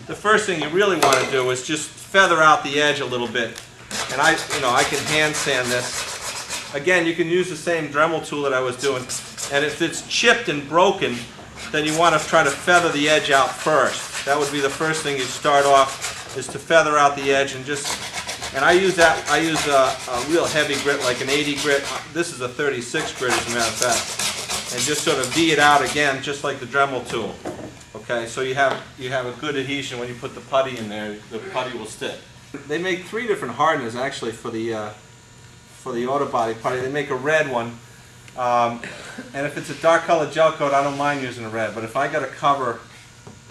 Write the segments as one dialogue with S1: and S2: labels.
S1: the first thing you really want to do is just feather out the edge a little bit. And I can hand sand this. Again, you can use the same Dremel tool that I was doing. And if it's chipped and broken, then you want to try to feather the edge out first. That would be the first thing you start off, is to feather out the edge and just. And I use a real heavy grit, like an 80 grit. This is a 36 grit, as a matter of fact. And just sort of V it out again, just like the Dremel tool. Okay, so you have a good adhesion when you put the putty in there. The putty will stick. They make 3 different hardeners actually for the auto body putty. They make a red one, and if it's a dark colored gel coat, I don't mind using a red. But if I got to cover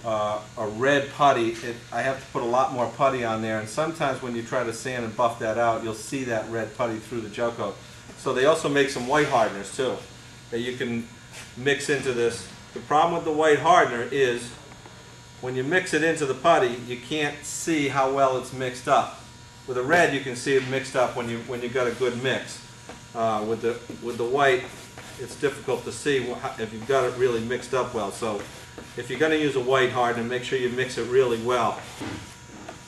S1: a red putty, I have to put a lot more putty on there. And sometimes when you try to sand and buff that out, you'll see that red putty through the gel coat. So they also make some white hardeners too that you can mix into this. The problem with the white hardener is when you mix it into the putty, you can't see how well it's mixed up. With a red, you can see it mixed up when you got a good mix. With the white, it's difficult to see if you've got it really mixed up well. So if you're going to use a white hardener, make sure you mix it really well.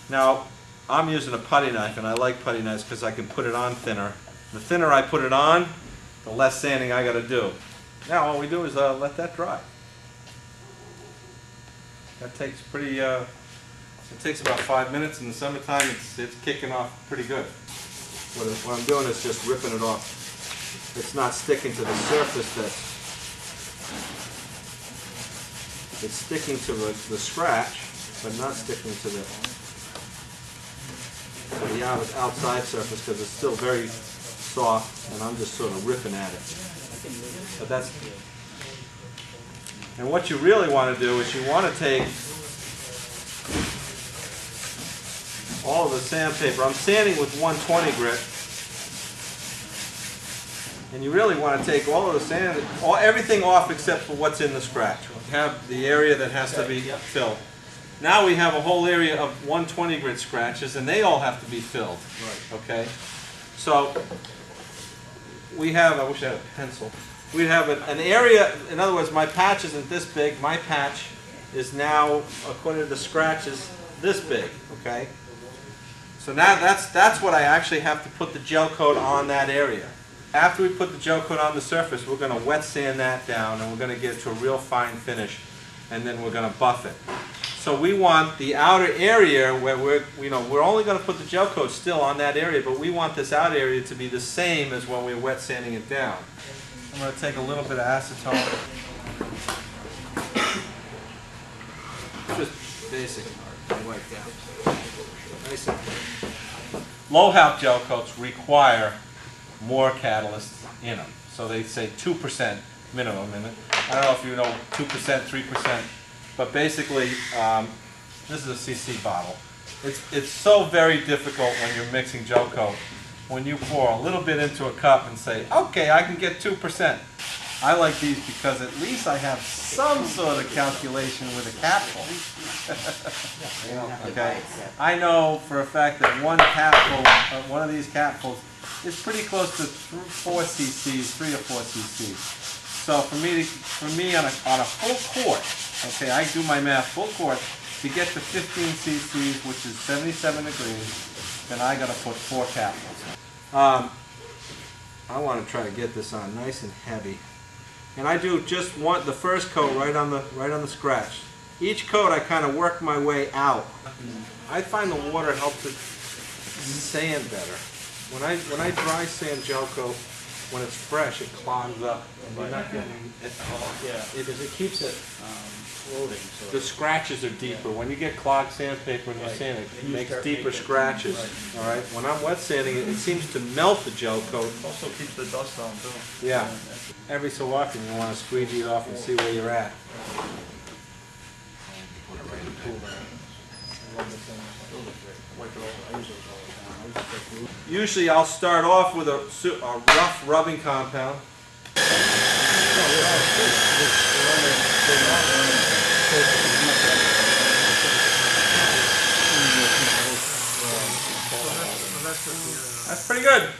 S1: Now, I'm using a putty knife, and I like putty knives because I can put it on thinner. The thinner I put it on, the less sanding I got to do. Now all we do is let that dry. That takes it takes about 5 minutes. In the summertime, it's kicking off pretty good. What I'm doing is just ripping it off. It's not sticking to the surface. It's sticking to the scratch, but not sticking to the outside surface because it's still very soft, and I'm just sort of ripping at it. But that's. And what you really want to do is you want to take all of the sandpaper. I'm sanding with 120 grit, and you really want to take all of the sand, everything off except for what's in the scratch. We have the area that has to be filled. Now we have a whole area of 120 grit scratches, and they all have to be filled. Right. Okay. So we have. I wish I had a pencil. We have an area. In other words, my patch isn't this big. My patch is now, according to the scratches, this big. Okay. So now that's what I actually have to put the gel coat on that area. After we put the gel coat on the surface, we're going to wet sand that down, and we're going to get it to a real fine finish, and then we're going to buff it. So we want the outer area where we're only going to put the gel coat still on that area, but we want this outer area to be the same as when we're wet sanding it down. I'm going to take a little bit of acetone. Just basic wipe down. Nice and low half gel coats require more catalyst in them. So they say 2% minimum in it. I don't know if you know 2%, 3%, but basically this is a CC bottle. It's so very difficult when you're mixing gel coat. When you pour a little bit into a cup and say, okay, I can get 2%. I like these because at least I have some sort of calculation with a capful. Okay, I know for a fact that one of these capfuls is pretty close to 4 cc's, 3 or 4 cc's. So for me on a full quart, okay, I do my math, full quart, to get to 15 cc's, which is 77 degrees, then I got to put 4 capfuls. I want to try to get this on nice and heavy. And I do just the first coat right on the scratch. Each coat I kind of work my way out. I find the water helps it sand better. When I dry sand gel coat, when it's fresh, it clogs up, and you're not getting it. Because it keeps it floating. So the scratches are deeper. When you get clogged sandpaper and you sand it, it makes deeper scratches. All right. When I'm wet sanding it, it seems to melt the gel coat.
S2: Also keeps the dust on too.
S1: Yeah. Every so often you want to squeegee it off and see where you're at. Usually I'll start off with a rough rubbing compound. That's pretty good.